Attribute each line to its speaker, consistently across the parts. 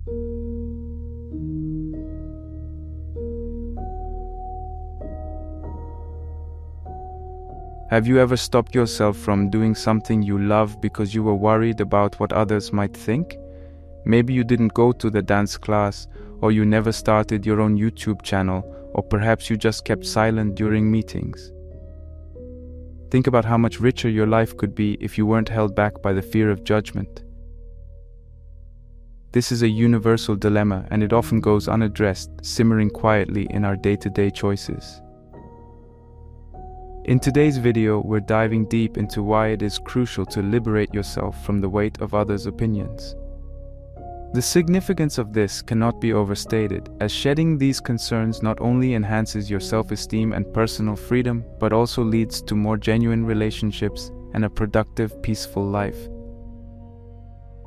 Speaker 1: Have you ever stopped yourself from doing something you love because you were worried about what others might think? Maybe you didn't go to the dance class, or you never started your own YouTube channel, or perhaps you just kept silent during meetings. Think about how much richer your life could be if you weren't held back by the fear of judgment. This is a universal dilemma, and it often goes unaddressed, simmering quietly in our day-to-day choices. In today's video, we're diving deep into why it is crucial to liberate yourself from the weight of others' opinions. The significance of this cannot be overstated, as shedding these concerns not only enhances your self-esteem and personal freedom, but also leads to more genuine relationships and a productive, peaceful life.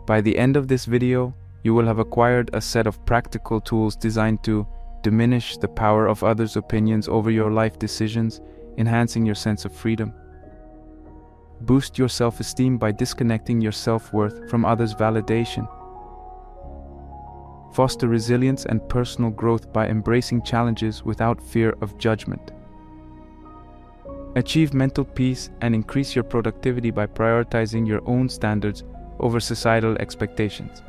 Speaker 1: By the end of this video, you will have acquired a set of practical tools designed to diminish the power of others' opinions over your life decisions, enhancing your sense of freedom. Boost your self-esteem by disconnecting your self-worth from others' validation. Foster resilience and personal growth by embracing challenges without fear of judgment. Achieve mental peace and increase your productivity by prioritizing your own standards over societal expectations.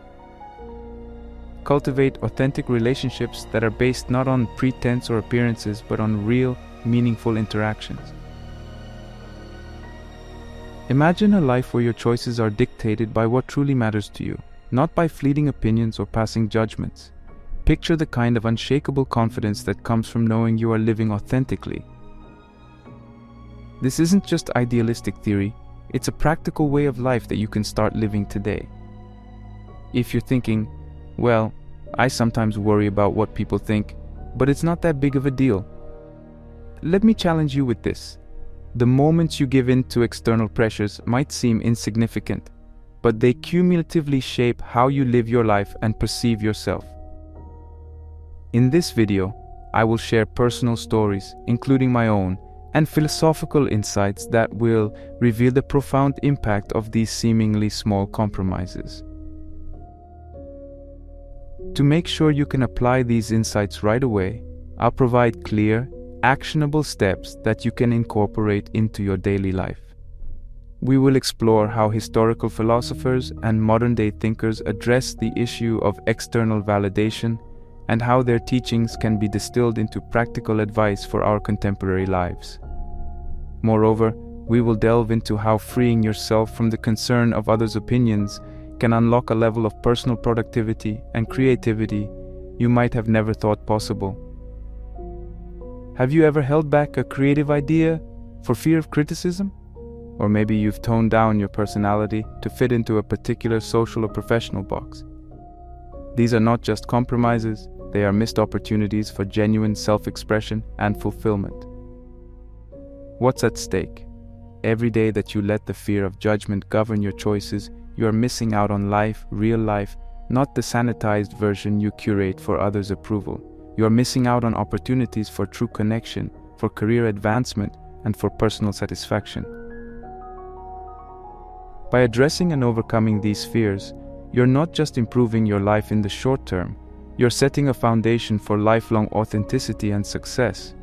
Speaker 1: Cultivate authentic relationships that are based not on pretense or appearances, but on real, meaningful interactions. Imagine a life where your choices are dictated by what truly matters to you, not by fleeting opinions or passing judgments. Picture the kind of unshakable confidence that comes from knowing you are living authentically. This isn't just idealistic theory, it's a practical way of life that you can start living today. If you're thinking, well, I sometimes worry about what people think, but it's not that big of a deal. Let me challenge you with this. The moments you give in to external pressures might seem insignificant, but they cumulatively shape how you live your life and perceive yourself. In this video, I will share personal stories, including my own, and philosophical insights that will reveal the profound impact of these seemingly small compromises. To make sure you can apply these insights right away, I'll provide clear, actionable steps that you can incorporate into your daily life. We will explore how historical philosophers and modern-day thinkers address the issue of external validation and how their teachings can be distilled into practical advice for our contemporary lives. Moreover, we will delve into how freeing yourself from the concern of others' opinions can unlock a level of personal productivity and creativity you might have never thought possible. Have you ever held back a creative idea for fear of criticism? Or maybe you've toned down your personality to fit into a particular social or professional box. These are not just compromises, they are missed opportunities for genuine self-expression and fulfillment. What's at stake? Every day that you let the fear of judgment govern your choices, you are missing out on life, real life, not the sanitized version you curate for others' approval. You are missing out on opportunities for true connection, for career advancement, and for personal satisfaction. By addressing and overcoming these fears, you're not just improving your life in the short term, you're setting a foundation for lifelong authenticity and success.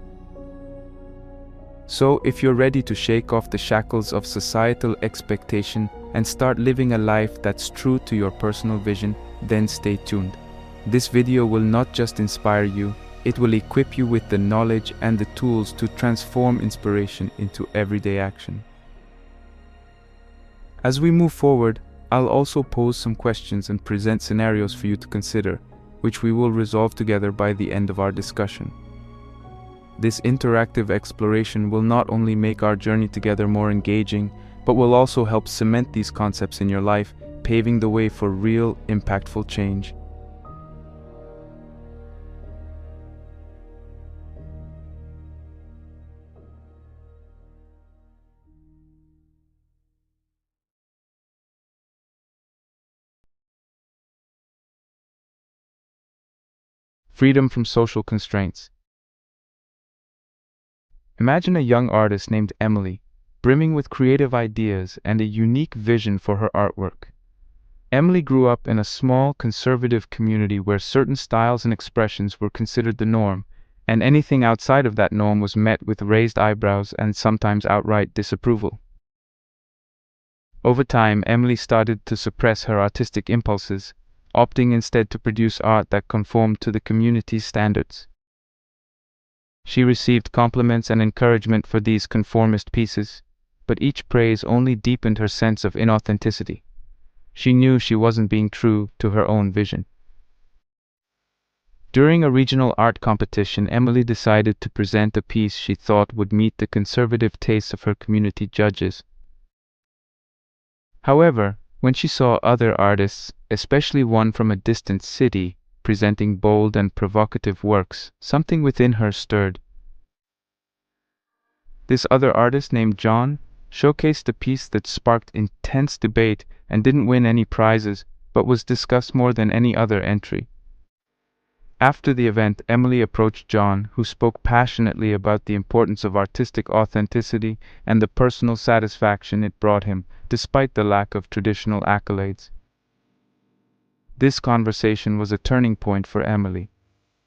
Speaker 1: So, if you're ready to shake off the shackles of societal expectation and start living a life that's true to your personal vision, then stay tuned. This video will not just inspire you, it will equip you with the knowledge and the tools to transform inspiration into everyday action. As we move forward, I'll also pose some questions and present scenarios for you to consider, which we will resolve together by the end of our discussion. This interactive exploration will not only make our journey together more engaging, but will also help cement these concepts in your life, paving the way for real, impactful change. Freedom from social constraints. Imagine a young artist named Emily, brimming with creative ideas and a unique vision for her artwork. Emily grew up in a small, conservative community where certain styles and expressions were considered the norm, and anything outside of that norm was met with raised eyebrows and sometimes outright disapproval. Over time, Emily started to suppress her artistic impulses, opting instead to produce art that conformed to the community's standards. She received compliments and encouragement for these conformist pieces, but each praise only deepened her sense of inauthenticity. She knew she wasn't being true to her own vision. During a regional art competition, Emily decided to present a piece she thought would meet the conservative tastes of her community judges. However, when she saw other artists, especially one from a distant city, presenting bold and provocative works, something within her stirred. This other artist, named John, showcased a piece that sparked intense debate and didn't win any prizes, but was discussed more than any other entry. After the event, Emily approached John, who spoke passionately about the importance of artistic authenticity and the personal satisfaction it brought him, despite the lack of traditional accolades. This conversation was a turning point for Emily.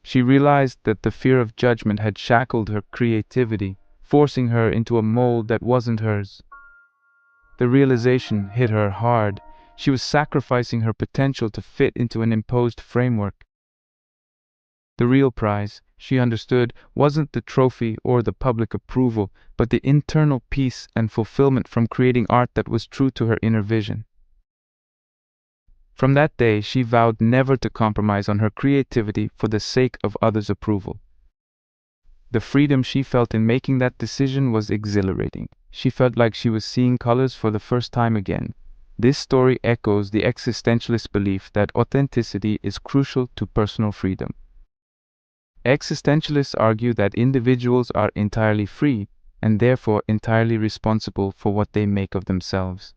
Speaker 1: She realized that the fear of judgment had shackled her creativity, forcing her into a mold that wasn't hers. The realization hit her hard. She was sacrificing her potential to fit into an imposed framework. The real prize, she understood, wasn't the trophy or the public approval, but the internal peace and fulfillment from creating art that was true to her inner vision. From that day, she vowed never to compromise on her creativity for the sake of others' approval. The freedom she felt in making that decision was exhilarating. She felt like she was seeing colors for the first time again. This story echoes the existentialist belief that authenticity is crucial to personal freedom. Existentialists argue that individuals are entirely free and therefore entirely responsible for what they make of themselves.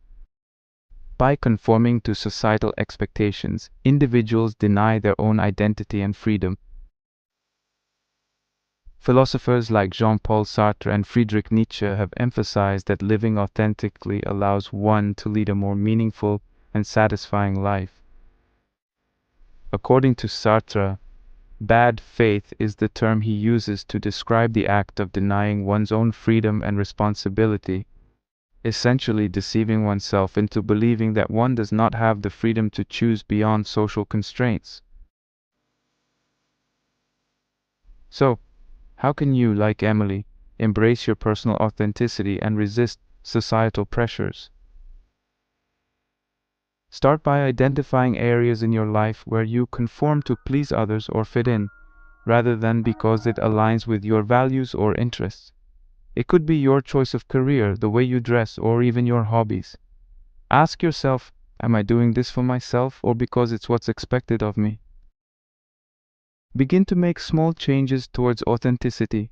Speaker 1: By conforming to societal expectations, individuals deny their own identity and freedom. Philosophers like Jean-Paul Sartre and Friedrich Nietzsche have emphasized that living authentically allows one to lead a more meaningful and satisfying life. According to Sartre, bad faith is the term he uses to describe the act of denying one's own freedom and responsibility, essentially deceiving oneself into believing that one does not have the freedom to choose beyond social constraints. So, how can you, like Emily, embrace your personal authenticity and resist societal pressures? Start by identifying areas in your life where you conform to please others or fit in, rather than because it aligns with your values or interests. It could be your choice of career, the way you dress, or even your hobbies. Ask yourself, am I doing this for myself or because it's what's expected of me? Begin to make small changes towards authenticity.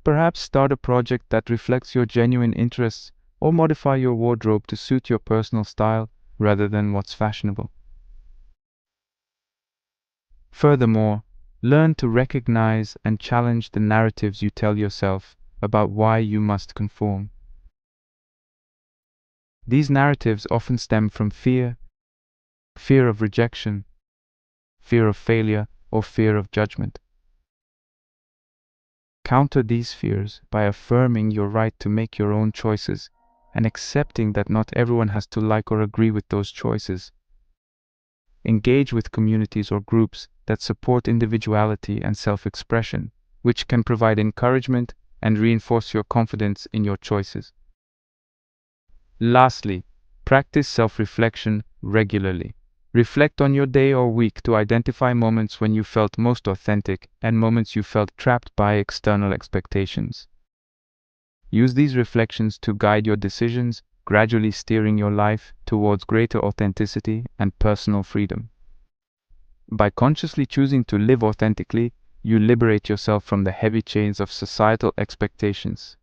Speaker 1: Perhaps start a project that reflects your genuine interests, or modify your wardrobe to suit your personal style rather than what's fashionable. Furthermore, learn to recognize and challenge the narratives you tell yourself about why you must conform. These narratives often stem from fear of rejection, fear of failure, or fear of judgment. Counter these fears by affirming your right to make your own choices and accepting that not everyone has to like or agree with those choices. Engage with communities or groups that support individuality and self-expression, which can provide encouragement and reinforce your confidence in your choices. Lastly, practice self-reflection regularly. Reflect on your day or week to identify moments when you felt most authentic and moments you felt trapped by external expectations. Use these reflections to guide your decisions, gradually steering your life towards greater authenticity and personal freedom. By consciously choosing to live authentically, you liberate yourself from the heavy chains of societal expectations.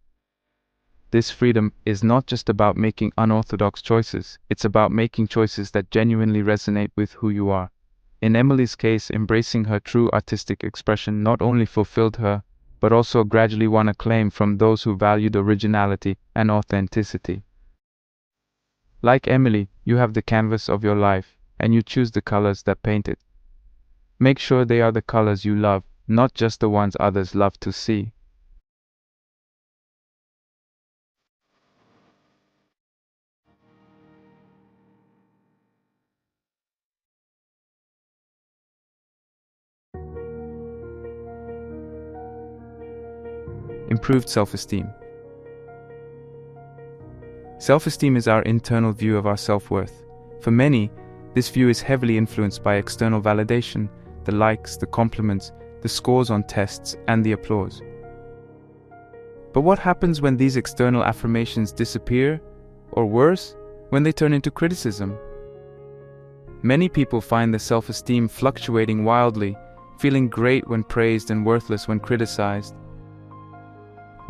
Speaker 1: This freedom is not just about making unorthodox choices, it's about making choices that genuinely resonate with who you are. In Emily's case, embracing her true artistic expression not only fulfilled her, but also gradually won acclaim from those who valued originality and authenticity. Like Emily, you have the canvas of your life. and you choose the colors that paint it. Make sure they are the colors you love, not just the ones others love to see. Improved self-esteem. Self-esteem is our internal view of our self-worth. For many, this view is heavily influenced by external validation, the likes, the compliments, the scores on tests, and the applause. But what happens when these external affirmations disappear, or worse, when they turn into criticism? Many people find their self-esteem fluctuating wildly, feeling great when praised and worthless when criticized.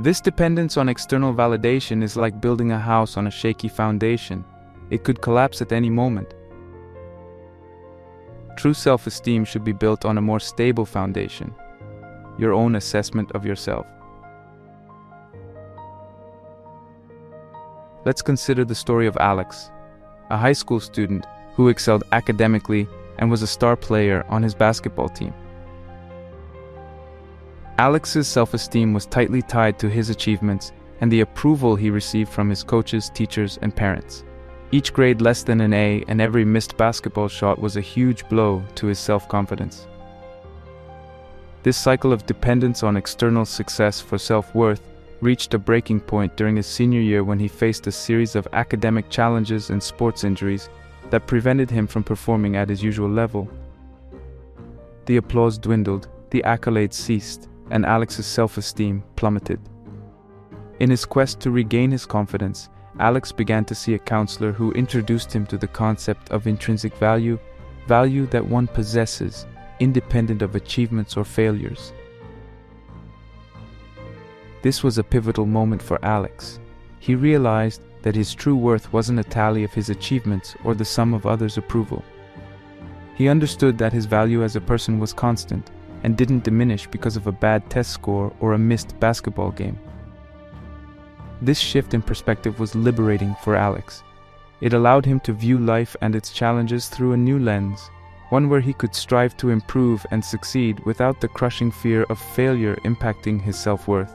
Speaker 1: This dependence on external validation is like building a house on a shaky foundation. It could collapse at any moment. True self-esteem should be built on a more stable foundation, your own assessment of yourself. Let's consider the story of Alex, a high school student who excelled academically and was a star player on his basketball team. Alex's self-esteem was tightly tied to his achievements and the approval he received from his coaches, teachers, and parents. Each grade less than an A and every missed basketball shot was a huge blow to his self-confidence. This cycle of dependence on external success for self-worth reached a breaking point during his senior year when he faced a series of academic challenges and sports injuries that prevented him from performing at his usual level. The applause dwindled, the accolades ceased, and Alex's self-esteem plummeted. In his quest to regain his confidence, Alex began to see a counselor who introduced him to the concept of intrinsic value, value that one possesses, independent of achievements or failures. This was a pivotal moment for Alex. He realized that his true worth wasn't a tally of his achievements or the sum of others' approval. He understood that his value as a person was constant and didn't diminish because of a bad test score or a missed basketball game. This shift in perspective was liberating for Alex. It allowed him to view life and its challenges through a new lens, one where he could strive to improve and succeed without the crushing fear of failure impacting his self-worth.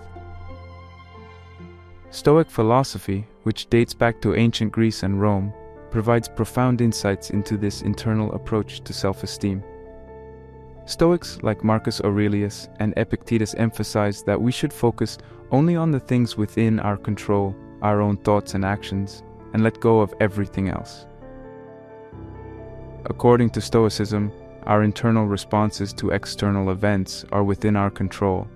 Speaker 1: Stoic philosophy, which dates back to ancient Greece and Rome, provides profound insights into this internal approach to self-esteem. Stoics like Marcus Aurelius and Epictetus emphasized that we should focus only on the things within our control, our own thoughts and actions, and let go of everything else. According to Stoicism, our internal responses to external events are within our control,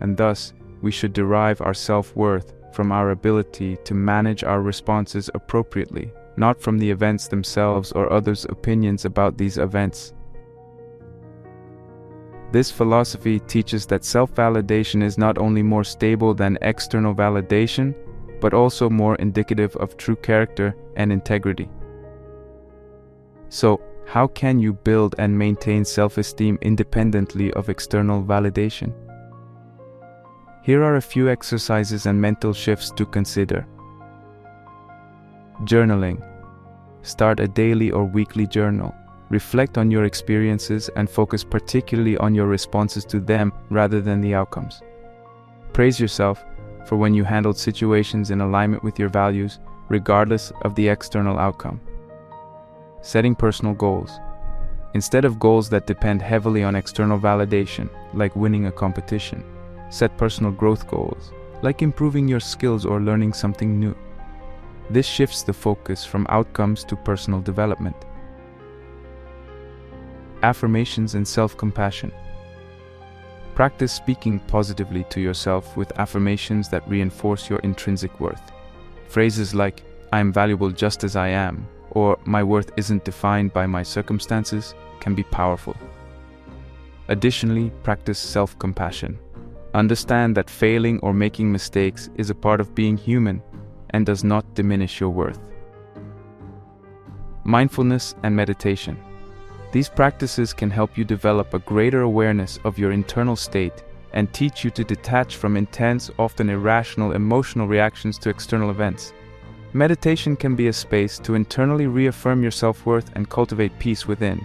Speaker 1: and thus we should derive our self-worth from our ability to manage our responses appropriately, not from the events themselves or others' opinions about these events. This philosophy teaches that self-validation is not only more stable than external validation, but also more indicative of true character and integrity. So, how can you build and maintain self-esteem independently of external validation? Here are a few exercises and mental shifts to consider. Journaling. Start a daily or weekly journal. Reflect on your experiences and focus particularly on your responses to them rather than the outcomes. Praise yourself for when you handled situations in alignment with your values, regardless of the external outcome. Setting personal goals. Instead of goals that depend heavily on external validation, like winning a competition, set personal growth goals, like improving your skills or learning something new. This shifts the focus from outcomes to personal development. Affirmations and self-compassion. Practice speaking positively to yourself with affirmations that reinforce your intrinsic worth. Phrases like, "I am valuable just as I am," or "My worth isn't defined by my circumstances," can be powerful. Additionally, practice self-compassion. Understand that failing or making mistakes is a part of being human and does not diminish your worth. Mindfulness and meditation. These practices can help you develop a greater awareness of your internal state and teach you to detach from intense, often irrational emotional reactions to external events. Meditation can be a space to internally reaffirm your self-worth and cultivate peace within.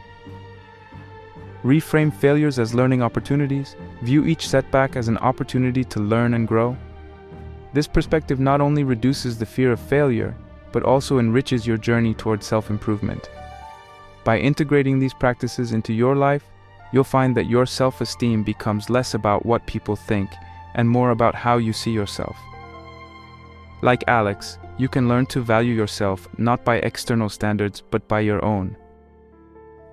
Speaker 1: Reframe failures as learning opportunities. View each setback as an opportunity to learn and grow. This perspective not only reduces the fear of failure, but also enriches your journey towards self-improvement. By integrating these practices into your life, you'll find that your self-esteem becomes less about what people think and more about how you see yourself. Like Alex, you can learn to value yourself not by external standards but by your own.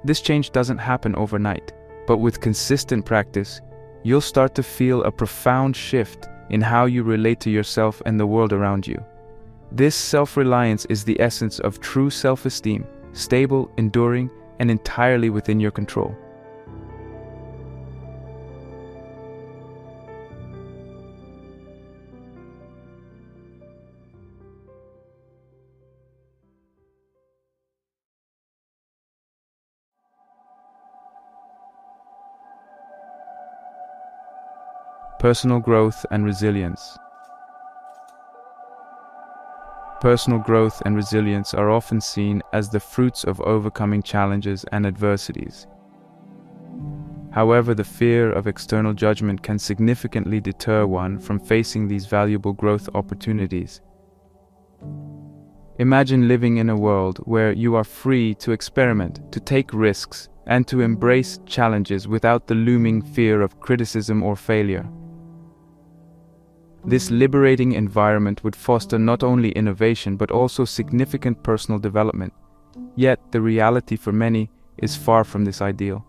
Speaker 1: This change doesn't happen overnight, but with consistent practice, you'll start to feel a profound shift in how you relate to yourself and the world around you. This self-reliance is the essence of true self-esteem, stable, enduring, and entirely within your control. Personal growth and resilience. Personal growth and resilience are often seen as the fruits of overcoming challenges and adversities. However, the fear of external judgment can significantly deter one from facing these valuable growth opportunities. Imagine living in a world where you are free to experiment, to take risks, and to embrace challenges without the looming fear of criticism or failure. This liberating environment would foster not only innovation but also significant personal development. Yet, the reality for many is far from this ideal.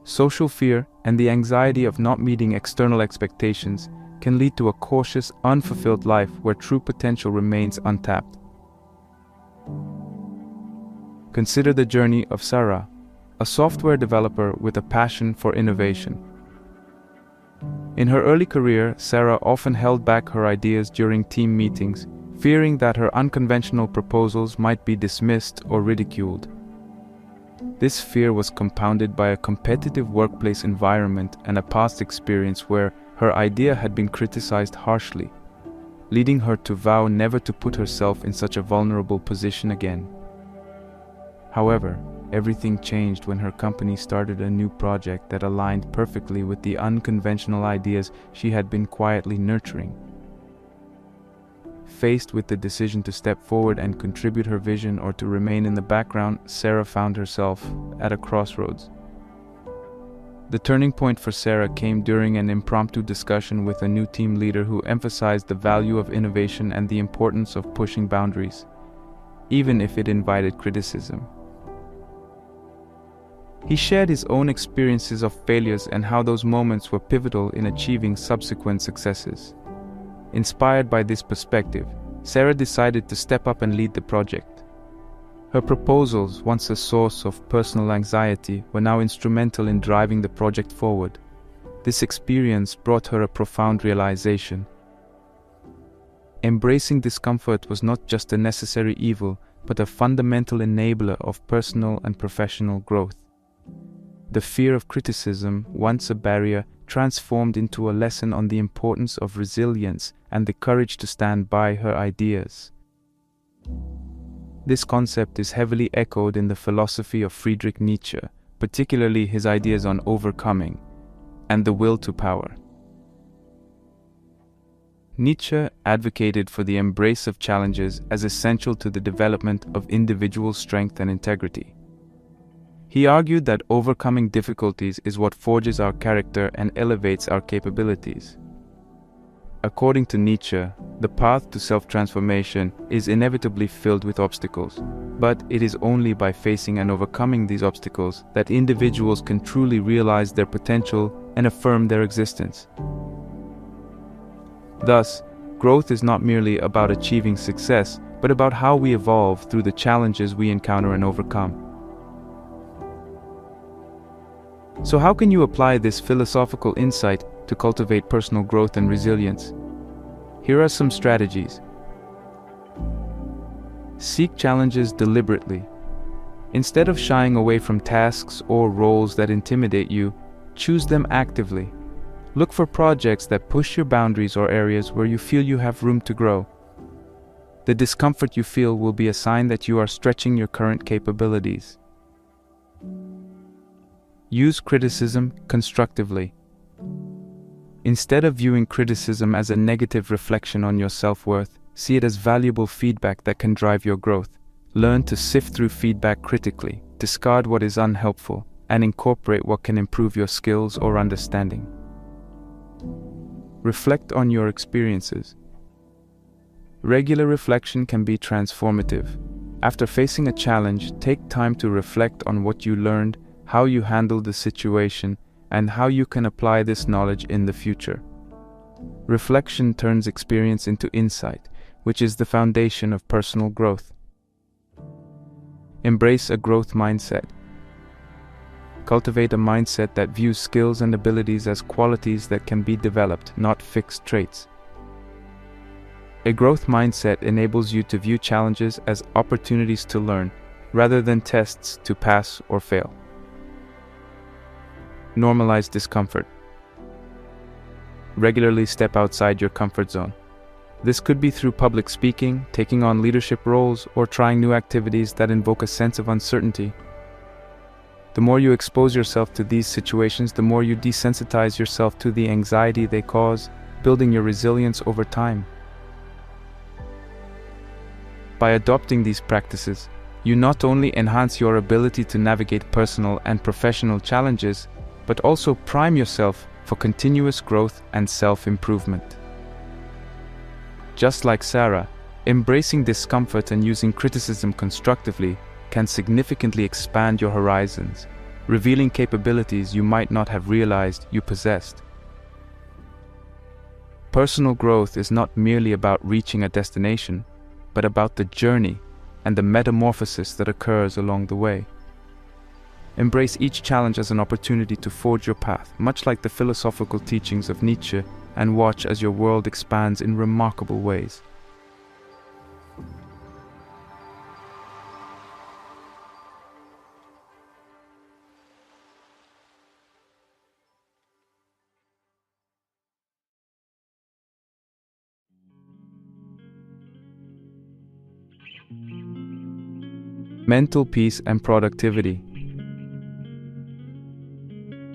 Speaker 1: Social fear and the anxiety of not meeting external expectations can lead to a cautious, unfulfilled life where true potential remains untapped. Consider the journey of Sarah, a software developer with a passion for innovation. In her early career, Sarah often held back her ideas during team meetings, fearing that her unconventional proposals might be dismissed or ridiculed. This fear was compounded by a competitive workplace environment and a past experience where her idea had been criticized harshly, leading her to vow never to put herself in such a vulnerable position again. However, everything changed when her company started a new project that aligned perfectly with the unconventional ideas she had been quietly nurturing. Faced with the decision to step forward and contribute her vision or to remain in the background, Sarah found herself at a crossroads. The turning point for Sarah came during an impromptu discussion with a new team leader who emphasized the value of innovation and the importance of pushing boundaries, even if it invited criticism. He shared his own experiences of failures and how those moments were pivotal in achieving subsequent successes. Inspired by this perspective, Sarah decided to step up and lead the project. Her proposals, once a source of personal anxiety, were now instrumental in driving the project forward. This experience brought her a profound realization. Embracing discomfort was not just a necessary evil, but a fundamental enabler of personal and professional growth. The fear of criticism, once a barrier, transformed into a lesson on the importance of resilience and the courage to stand by her ideas. This concept is heavily echoed in the philosophy of Friedrich Nietzsche, particularly his ideas on overcoming and the will to power. Nietzsche advocated for the embrace of challenges as essential to the development of individual strength and integrity. He argued that overcoming difficulties is what forges our character and elevates our capabilities. According to Nietzsche, the path to self-transformation is inevitably filled with obstacles, but it is only by facing and overcoming these obstacles that individuals can truly realize their potential and affirm their existence. Thus, growth is not merely about achieving success, but about how we evolve through the challenges we encounter and overcome. So how can you apply this philosophical insight to cultivate personal growth and resilience? Here are some strategies. Seek challenges deliberately. Instead of shying away from tasks or roles that intimidate you, choose them actively. Look for projects that push your boundaries or areas where you feel you have room to grow. The discomfort you feel will be a sign that you are stretching your current capabilities. Use criticism constructively. Instead of viewing criticism as a negative reflection on your self-worth, see it as valuable feedback that can drive your growth. Learn to sift through feedback critically, discard what is unhelpful, and incorporate what can improve your skills or understanding. Reflect on your experiences. Regular reflection can be transformative. After facing a challenge, take time to reflect on what you learned, how you handled the situation, and how you can apply this knowledge in the future. Reflection turns experience into insight, which is the foundation of personal growth. Embrace a growth mindset. Cultivate a mindset that views skills and abilities as qualities that can be developed, not fixed traits. A growth mindset enables you to view challenges as opportunities to learn, rather than tests to pass or fail. Normalize discomfort. Regularly step outside your comfort zone. This could be through public speaking, taking on leadership roles, or trying new activities that invoke a sense of uncertainty. The more you expose yourself to these situations, the more you desensitize yourself to the anxiety they cause, building your resilience over time. By adopting these practices, you not only enhance your ability to navigate personal and professional challenges, but also prime yourself for continuous growth and self-improvement. Just like Sarah, embracing discomfort and using criticism constructively can significantly expand your horizons, revealing capabilities you might not have realized you possessed. Personal growth is not merely about reaching a destination, but about the journey and the metamorphosis that occurs along the way. Embrace each challenge as an opportunity to forge your path, much like the philosophical teachings of Nietzsche, and watch as your world expands in remarkable ways. Mental peace and productivity.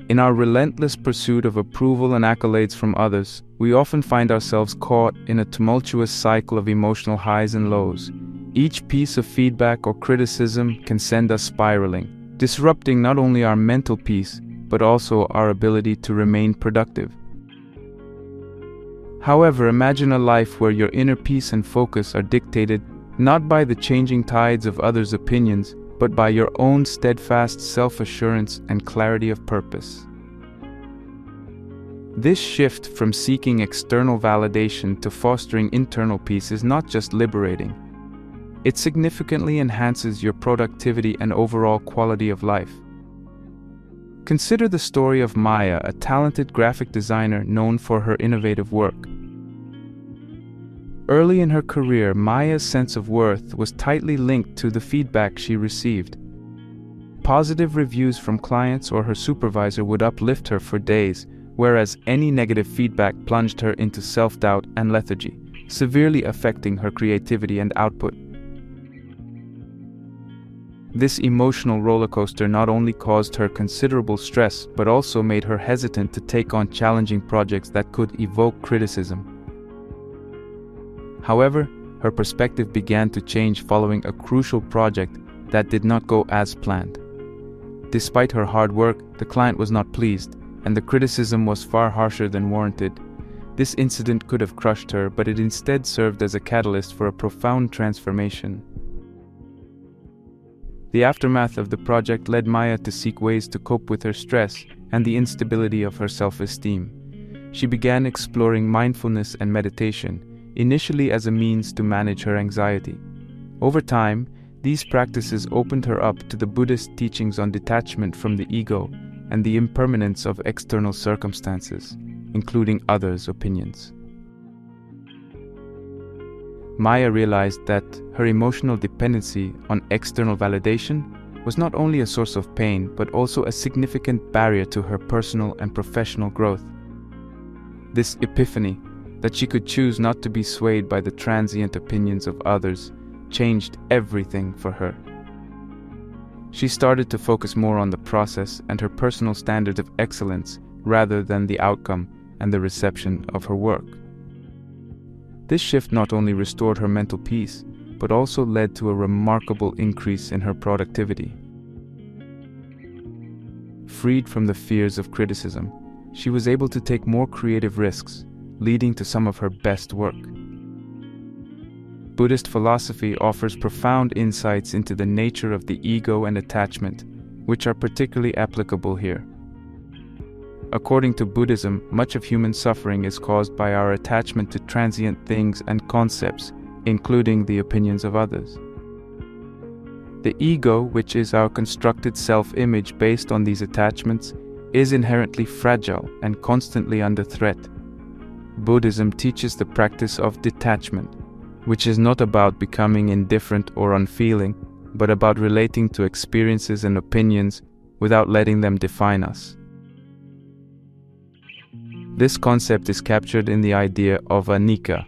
Speaker 1: In our relentless pursuit of approval and accolades from others, we often find ourselves caught in a tumultuous cycle of emotional highs and lows. Each piece of feedback or criticism can send us spiraling, disrupting not only our mental peace, but also our ability to remain productive. However, imagine a life where your inner peace and focus are dictated not by the changing tides of others' opinions, but by your own steadfast self-assurance and clarity of purpose. This shift from seeking external validation to fostering internal peace is not just liberating. It significantly enhances your productivity and overall quality of life. Consider the story of Maya, a talented graphic designer known for her innovative work. Early in her career, Maya's sense of worth was tightly linked to the feedback she received. Positive reviews from clients or her supervisor would uplift her for days, whereas any negative feedback plunged her into self-doubt and lethargy, severely affecting her creativity and output. This emotional rollercoaster not only caused her considerable stress, but also made her hesitant to take on challenging projects that could evoke criticism. However, her perspective began to change following a crucial project that did not go as planned. Despite her hard work, the client was not pleased, and the criticism was far harsher than warranted. This incident could have crushed her, but it instead served as a catalyst for a profound transformation. The aftermath of the project led Maya to seek ways to cope with her stress and the instability of her self-esteem. She began exploring mindfulness and meditation, initially as a means to manage her anxiety. Over time, these practices opened her up to the Buddhist teachings on detachment from the ego and the impermanence of external circumstances, including others' opinions. Maya realized that her emotional dependency on external validation was not only a source of pain, but also a significant barrier to her personal and professional growth. This epiphany that she could choose not to be swayed by the transient opinions of others, changed everything for her. She started to focus more on the process and her personal standard of excellence rather than the outcome and the reception of her work. This shift not only restored her mental peace, but also led to a remarkable increase in her productivity. Freed from the fears of criticism, she was able to take more creative risks, leading to some of her best work. Buddhist philosophy offers profound insights into the nature of the ego and attachment, which are particularly applicable here. According to Buddhism, much of human suffering is caused by our attachment to transient things and concepts, including the opinions of others. The ego, which is our constructed self-image based on these attachments, is inherently fragile and constantly under threat. Buddhism teaches the practice of detachment, which is not about becoming indifferent or unfeeling, but about relating to experiences and opinions without letting them define us. This concept is captured in the idea of anicca,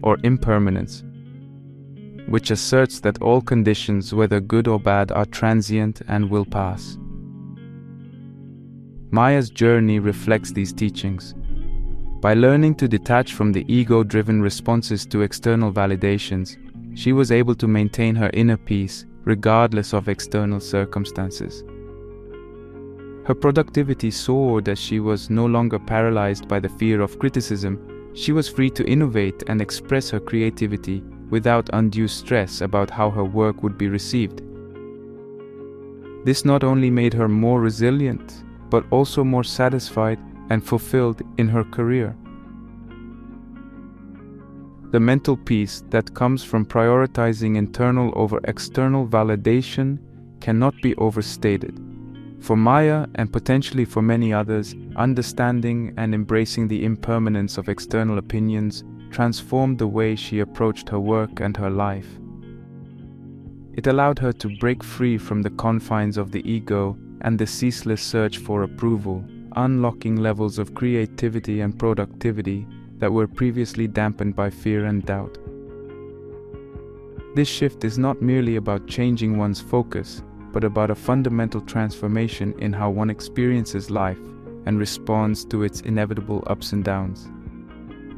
Speaker 1: or impermanence, which asserts that all conditions, whether good or bad, are transient and will pass. Maya's journey reflects these teachings. By learning to detach from the ego-driven responses to external validations, she was able to maintain her inner peace regardless of external circumstances. Her productivity soared as she was no longer paralyzed by the fear of criticism. She was free to innovate and express her creativity without undue stress about how her work would be received. This not only made her more resilient, but also more satisfied and fulfilled in her career. The mental peace that comes from prioritizing internal over external validation cannot be overstated. For Maya, and potentially for many others, understanding and embracing the impermanence of external opinions transformed the way she approached her work and her life. It allowed her to break free from the confines of the ego and the ceaseless search for approval, unlocking levels of creativity and productivity that were previously dampened by fear and doubt. This shift is not merely about changing one's focus, but about a fundamental transformation in how one experiences life and responds to its inevitable ups and downs.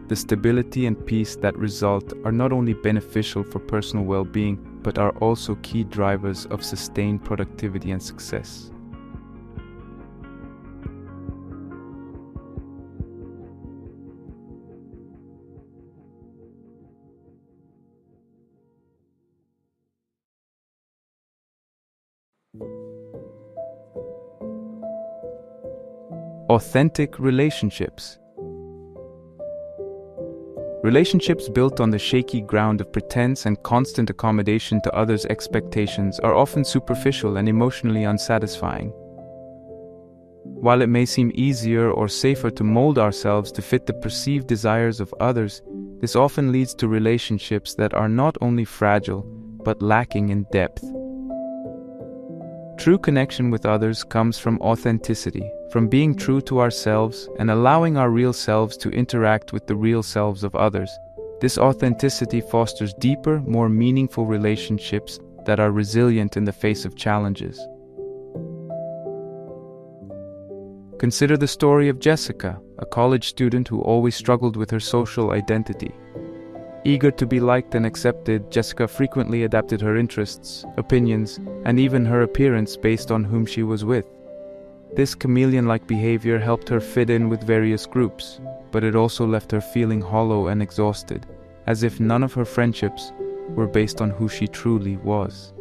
Speaker 1: The stability and peace that result are not only beneficial for personal well-being, but are also key drivers of sustained productivity and success. Authentic relationships. Relationships built on the shaky ground of pretense and constant accommodation to others' expectations are often superficial and emotionally unsatisfying. While it may seem easier or safer to mold ourselves to fit the perceived desires of others, this often leads to relationships that are not only fragile, but lacking in depth. True connection with others comes from authenticity, from being true to ourselves and allowing our real selves to interact with the real selves of others. This authenticity fosters deeper, more meaningful relationships that are resilient in the face of challenges. Consider the story of Jessica, a college student who always struggled with her social identity. Eager to be liked and accepted, Jessica frequently adapted her interests, opinions, and even her appearance based on whom she was with. This chameleon-like behavior helped her fit in with various groups, but it also left her feeling hollow and exhausted, as if none of her friendships were based on who she truly was.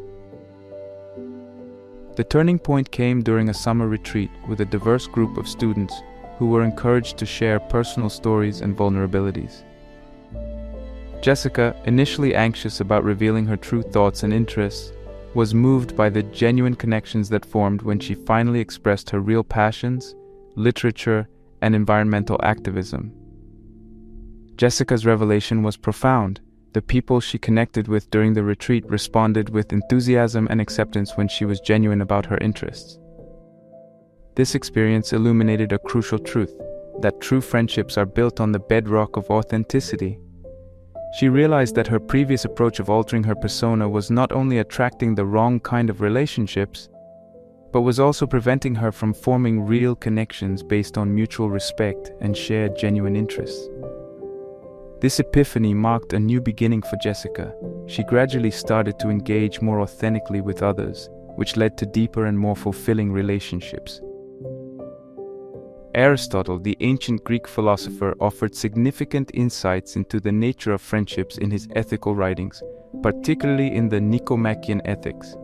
Speaker 1: The turning point came during a summer retreat with a diverse group of students who were encouraged to share personal stories and vulnerabilities. Jessica, initially anxious about revealing her true thoughts and interests, was moved by the genuine connections that formed when she finally expressed her real passions, literature, and environmental activism. Jessica's revelation was profound. The people she connected with during the retreat responded with enthusiasm and acceptance when she was genuine about her interests. This experience illuminated a crucial truth. that true friendships are built on the bedrock of authenticity. She realized that her previous approach of altering her persona was not only attracting the wrong kind of relationships, but was also preventing her from forming real connections based on mutual respect and shared genuine interests. This epiphany marked a new beginning for Jessica. She gradually started to engage more authentically with others, which led to deeper and more fulfilling relationships. Aristotle, the ancient Greek philosopher, offered significant insights into the nature of friendships in his ethical writings, particularly in the Nicomachean Ethics.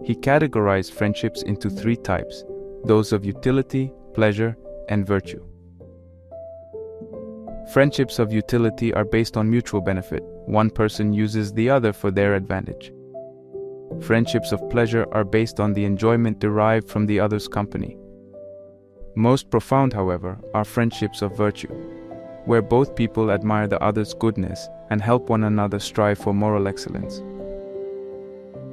Speaker 1: He categorized friendships into three types: those of utility, pleasure, and virtue. Friendships of utility are based on mutual benefit. One person uses the other for their advantage. Friendships of pleasure are based on the enjoyment derived from the other's company. Most profound, however, are friendships of virtue, where both people admire the other's goodness and help one another strive for moral excellence.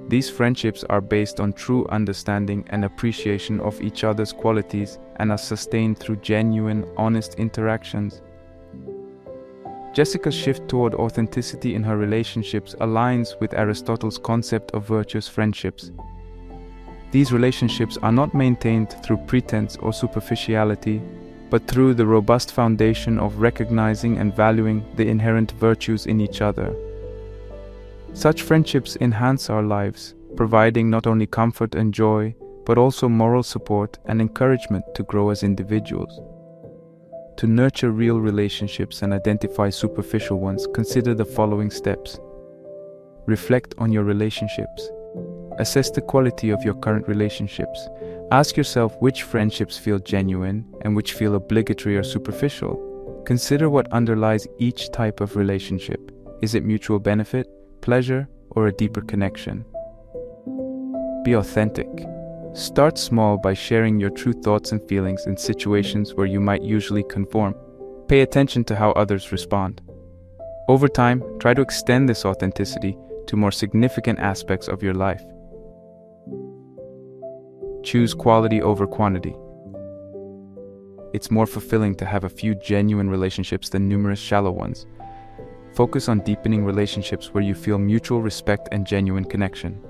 Speaker 1: These friendships are based on true understanding and appreciation of each other's qualities and are sustained through genuine, honest interactions. Jessica's shift toward authenticity in her relationships aligns with Aristotle's concept of virtuous friendships. These relationships are not maintained through pretense or superficiality, but through the robust foundation of recognizing and valuing the inherent virtues in each other. Such friendships enhance our lives, providing not only comfort and joy, but also moral support and encouragement to grow as individuals. To nurture real relationships and identify superficial ones, consider the following steps. Reflect on your relationships. Assess the quality of your current relationships. Ask yourself which friendships feel genuine and which feel obligatory or superficial. Consider what underlies each type of relationship. Is it mutual benefit, pleasure, or a deeper connection? Be authentic. Start small by sharing your true thoughts and feelings in situations where you might usually conform. Pay attention to how others respond. Over time, try to extend this authenticity to more significant aspects of your life. Choose quality over quantity. It's more fulfilling to have a few genuine relationships than numerous shallow ones. Focus on deepening relationships where you feel mutual respect and genuine connection.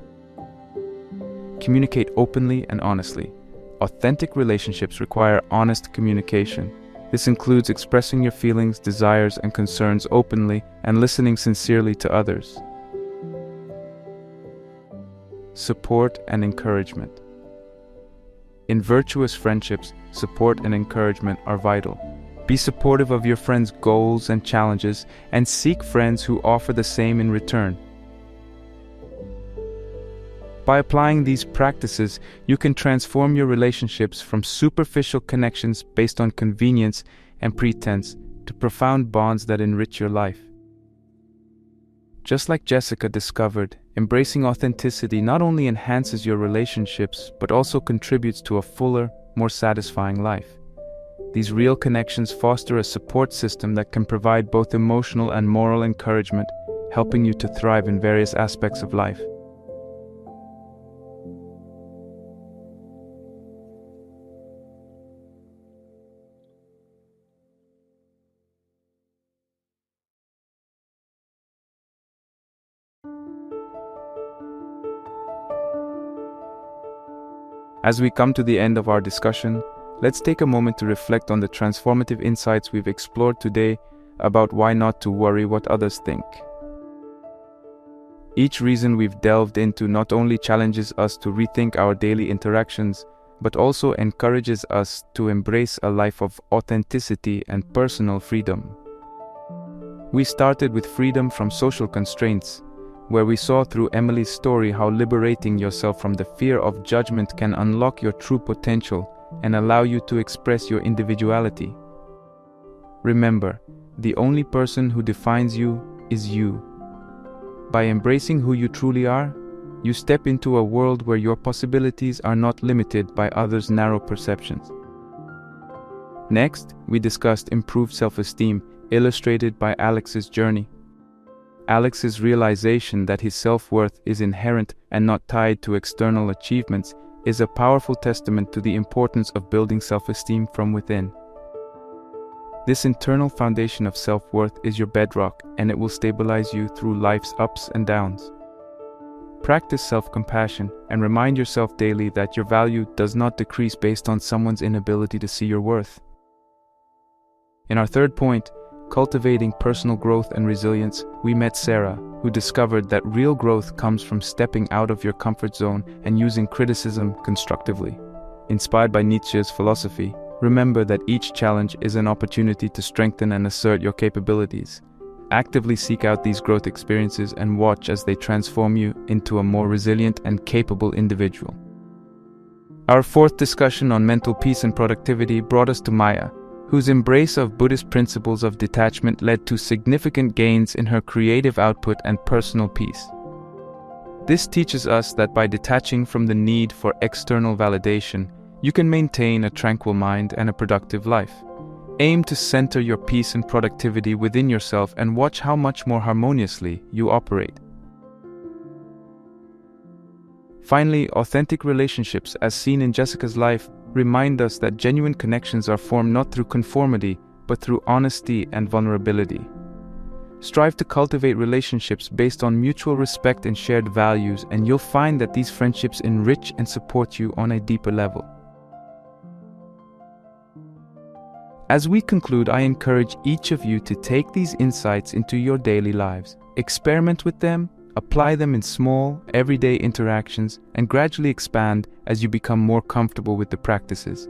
Speaker 1: Communicate openly and honestly. Authentic relationships require honest communication. This includes expressing your feelings, desires, and concerns openly and listening sincerely to others. Support and encouragement. In virtuous friendships, support and encouragement are vital. Be supportive of your friends' goals and challenges, and seek friends who offer the same in return. By applying these practices, you can transform your relationships from superficial connections based on convenience and pretense to profound bonds that enrich your life. Just like Jessica discovered, embracing authenticity not only enhances your relationships, but also contributes to a fuller, more satisfying life. These real connections foster a support system that can provide both emotional and moral encouragement, helping you to thrive in various aspects of life. As we come to the end of our discussion, let's take a moment to reflect on the transformative insights we've explored today about why not to worry what others think. Each reason we've delved into not only challenges us to rethink our daily interactions, but also encourages us to embrace a life of authenticity and personal freedom. We started with freedom from social constraints, where we saw through Emily's story how liberating yourself from the fear of judgment can unlock your true potential and allow you to express your individuality. Remember, the only person who defines you is you. By embracing who you truly are, you step into a world where your possibilities are not limited by others' narrow perceptions. Next, we discussed improved self-esteem, illustrated by Alex's journey. Alex's realization that his self-worth is inherent and not tied to external achievements is a powerful testament to the importance of building self-esteem from within. This internal foundation of self-worth is your bedrock, and it will stabilize you through life's ups and downs. Practice self-compassion and remind yourself daily that your value does not decrease based on someone's inability to see your worth. In our third point, cultivating personal growth and resilience, we met Sarah, who discovered that real growth comes from stepping out of your comfort zone and using criticism constructively. Inspired by Nietzsche's philosophy, remember that each challenge is an opportunity to strengthen and assert your capabilities. Actively seek out these growth experiences and watch as they transform you into a more resilient and capable individual. Our fourth discussion on mental peace and productivity brought us to Maya, whose embrace of Buddhist principles of detachment led to significant gains in her creative output and personal peace. This teaches us that by detaching from the need for external validation, you can maintain a tranquil mind and a productive life. Aim to center your peace and productivity within yourself and watch how much more harmoniously you operate. Finally, authentic relationships, as seen in Jessica's life, remind us that genuine connections are formed not through conformity, but through honesty and vulnerability. Strive to cultivate relationships based on mutual respect and shared values, and you'll find that these friendships enrich and support you on a deeper level. As we conclude, I encourage each of you to take these insights into your daily lives. Experiment with them, apply them in small, everyday interactions, and gradually expand as you become more comfortable with the practices.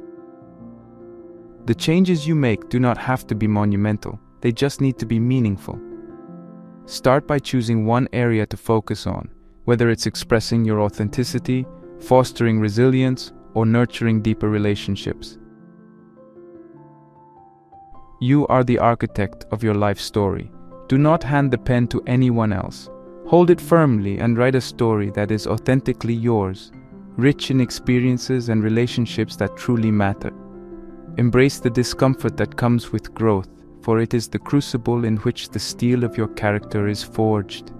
Speaker 1: The changes you make do not have to be monumental, they just need to be meaningful. Start by choosing one area to focus on, whether it's expressing your authenticity, fostering resilience, or nurturing deeper relationships. You are the architect of your life story. Do not hand the pen to anyone else. Hold it firmly and write a story that is authentically yours, rich in experiences and relationships that truly matter. Embrace the discomfort that comes with growth, for it is the crucible in which the steel of your character is forged.